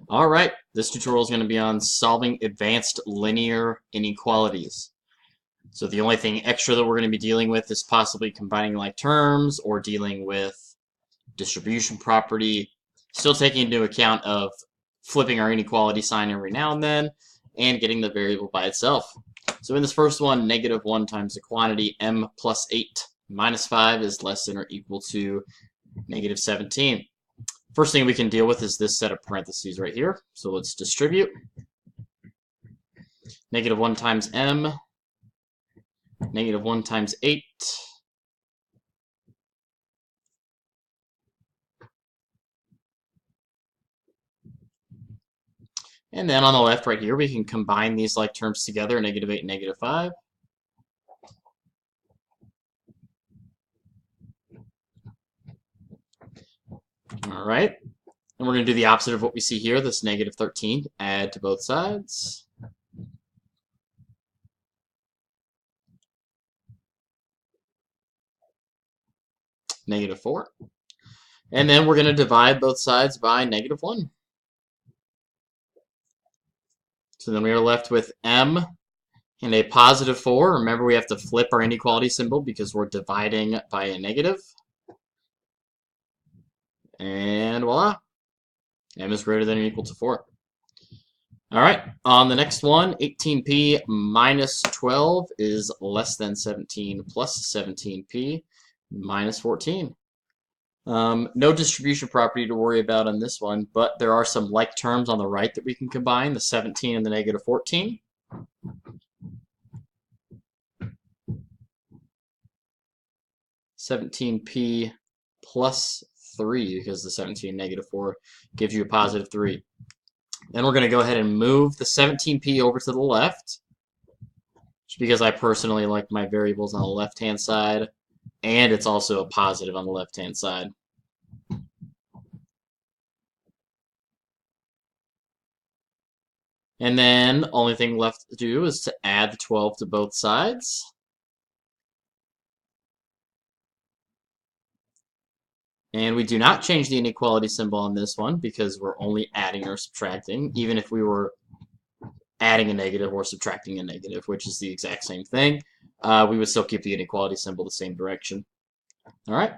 All right, this tutorial is going to be on solving advanced linear inequalities. So the only thing extra that we're going to be dealing with is possibly combining like terms or dealing with distribution property, still taking into account of flipping our inequality sign every now and then, and getting the variable by itself. So in this first one, -1 times the quantity m plus 8 minus 5 is less than or equal to -17. First thing we can deal with is this set of parentheses right here. So let's distribute. -1 times m, -1 times 8. And then on the left right here, we can combine these like terms together, -8, -5. All right. And we're going to do the opposite of what we see here, this -13, add to both sides. -4. And then we're going to divide both sides by -1. So then we are left with m and a +4. Remember, we have to flip our inequality symbol because we're dividing by a negative. And voila, m is greater than or equal to 4. All right, on the next one, 18p minus 12 is less than 17 plus 17p minus 14. No distribution property to worry about on this one, but there are some like terms on the right that we can combine, the 17 and the -14. (17p plus 3, because the 17 -4 gives you a +3. Then we're going to go ahead and move the 17p over to the left, just because I personally like my variables on the left-hand side, and it's also a positive on the left-hand side. And then only thing left to do is to add the 12 to both sides. And we do not change the inequality symbol on this one because we're only adding or subtracting, even if we were adding a negative or subtracting a negative, which is the exact same thing. We would still keep the inequality symbol the same direction. All right.